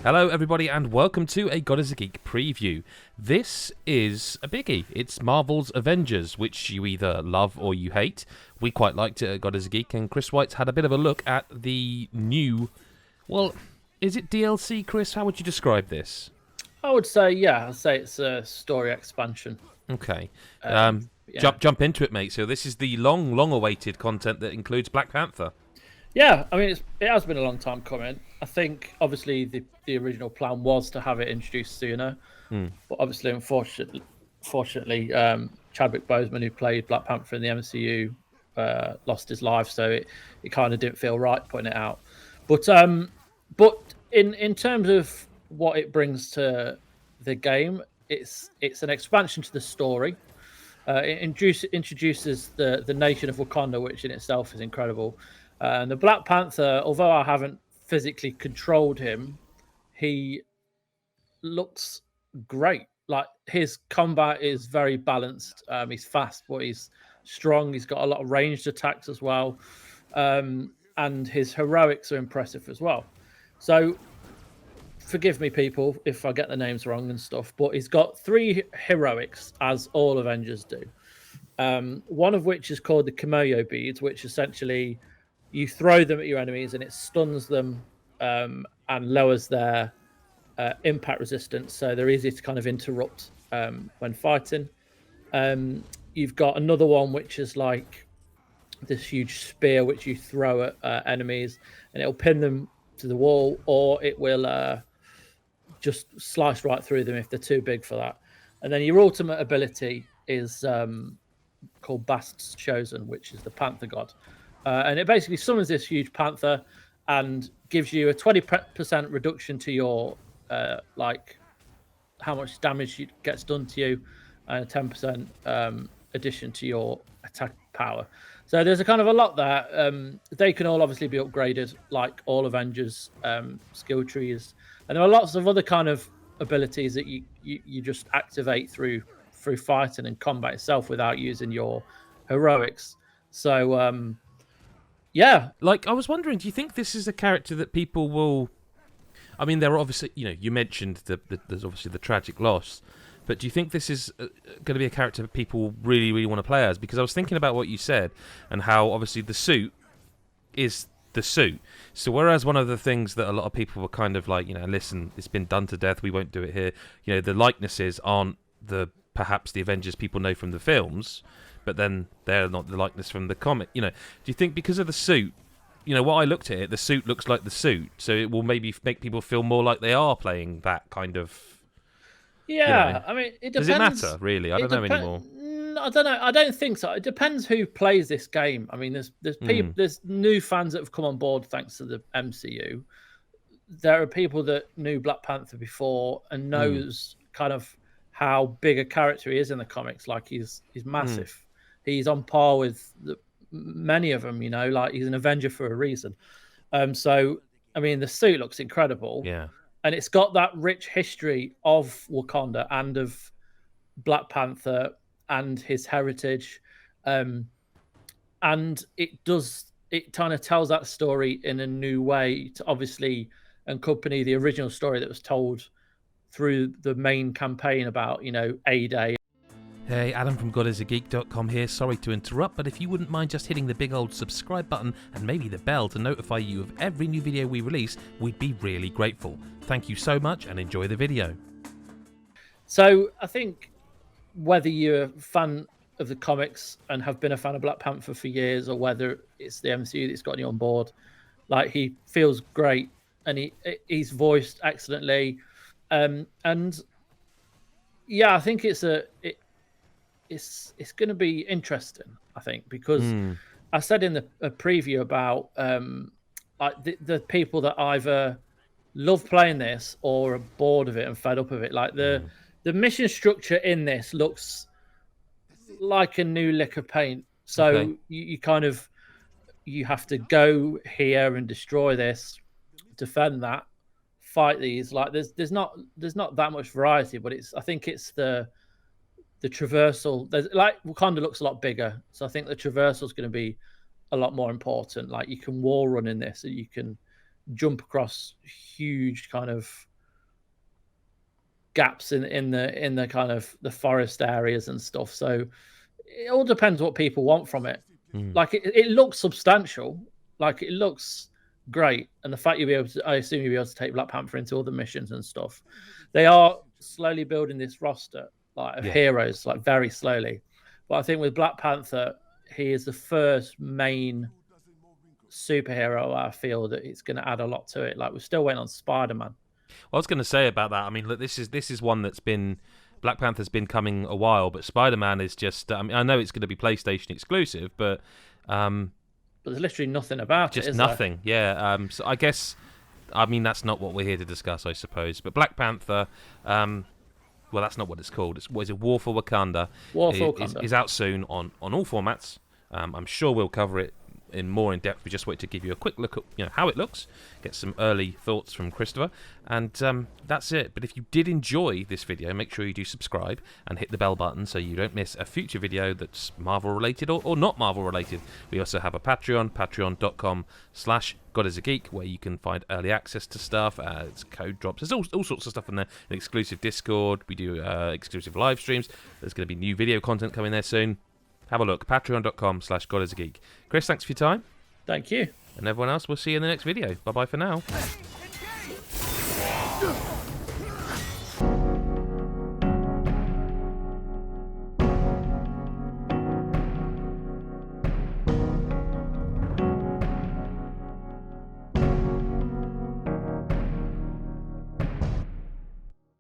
Hello, everybody, and welcome to a God is a Geek preview. This is a biggie. It's Marvel's Avengers, which you either love or you hate. We quite liked it at God is a Geek, and Chris White's had a bit of a look at the new. Well, is it DLC, Chris? How would you describe this? I would say, yeah, I'd say it's a story expansion. Okay. Yeah. Jump into it, mate. So this is the long awaited content that includes Black Panther. Yeah, I mean, it has been a long time coming. I think, obviously, the original plan was to have it introduced sooner. But obviously, unfortunately, Chadwick Boseman, who played Black Panther in the MCU, lost his life, so it kind of didn't feel right putting it out. But in terms of what it brings to the game, it's an expansion to the story. It introduces the nation of Wakanda, which in itself is incredible. And the Black Panther, although I haven't physically controlled him, he looks great. Like, his combat is very balanced. He's fast, but he's strong. He's got a lot of ranged attacks as well, and his heroics are impressive as well. So, forgive me, people, if I get the names wrong and stuff, but he's got three heroics, as all Avengers do. One of which is called the cameo beads, which essentially you throw them at your enemies and it stuns them, and lowers their impact resistance, so they're easy to kind of interrupt when fighting. You've got another one which is like this huge spear which you throw at enemies, and it'll pin them to the wall, or it will just slice right through them if they're too big for that. And then your ultimate ability is called Bast's Chosen, which is the Panther God. And it basically summons this huge panther and gives you a 20% reduction to your like how much damage gets done to you, and a 10% addition to your attack power. So there's a kind of a lot there. They can all obviously be upgraded, like all Avengers skill trees, and there are lots of other kind of abilities that you just activate through fighting and combat itself without using your heroics. So yeah. Like, I was wondering, do you think this is a character that people will? I mean, there are obviously, you mentioned there's obviously the tragic loss, but do you think this is going to be a character that people really want to play as? Because I was thinking about what you said and how obviously the suit is the suit. So whereas one of the things that a lot of people were kind of like, listen, it's been done to death, we won't do it here. The likenesses aren't perhaps the Avengers people know from the films, but then they're not the likeness from the comic. Do you think because of the suit? What I looked at it, the suit looks like the suit, so it will maybe make people feel more like they are playing that kind of. Yeah, I mean, it Does depends. it matter really? I don't know anymore. I don't know. I don't think so. It depends who plays this game. I mean, there's people, there's new fans that have come on board thanks to the MCU. There are people that knew Black Panther before and knows kind of how big a character he is in the comics. Like, he's massive. He's on par with many of them. Like, he's an Avenger for a reason. So I mean, the suit looks incredible. Yeah. And it's got that rich history of Wakanda and of Black Panther and his heritage. And it kind of tells that story in a new way to obviously accompany the original story that was told through the main campaign about, A-Day. Hey, Adam from GodIsAGeek.com here. Sorry to interrupt, but if you wouldn't mind just hitting the big old subscribe button and maybe the bell to notify you of every new video we release, we'd be really grateful. Thank you so much and enjoy the video. So I think whether you're a fan of the comics and have been a fan of Black Panther for years, or whether it's the MCU that's got you on board, like, he feels great and he's voiced excellently. And yeah, I think it's going to be interesting, I think, because I said in a preview about like the people that either love playing this or are bored of it and fed up of it. Like, the mission structure in this looks like a new lick of paint. So Okay. you have to go here and destroy this, defend that, fight these. Like, there's not that much variety, but I think it's the traversal. There's, like, Wakanda looks a lot bigger, so I think the traversal is going to be a lot more important. Like, you can wall run in this, and you can jump across huge kind of gaps in the kind of the forest areas and stuff. So it all depends what people want from it. Like it looks substantial, like it looks great, and the fact you'll be able to, I assume you'll be able to take Black Panther into other missions and stuff. They are slowly building this roster of heroes, like very slowly. But I think with Black Panther, he is the first main superhero I feel that it's going to add a lot to it. Like we're still waiting on Spider-Man. Well, I was going to say about that. I mean, look, this is one that's been Black Panther's been coming a while, but Spider-Man is just. I mean, I know it's going to be PlayStation exclusive, but there's literally nothing about it. Just is nothing. There? Yeah. So I guess. I mean, that's not what we're here to discuss, I suppose. But Black Panther. Well, that's not what it's called. What is it? War for Wakanda. War for Wakanda is out soon on all formats. I'm sure we'll cover it in more in depth. We just wait to give you a quick look at how it looks, get some early thoughts from Christopher, and that's it. But if you did enjoy this video, make sure you do subscribe and hit the bell button so you don't miss a future video that's Marvel related or not Marvel related. We also have a Patreon, patreon.com/GodIsAGeek, where you can find early access to stuff. It's code drops. There's all sorts of stuff in there. An exclusive Discord. We do exclusive live streams. There's going to be new video content coming there soon. Have a look, patreon.com/GodIsAGeek. Chris, thanks for your time. Thank you. And everyone else, we'll see you in the next video. Bye-bye for now.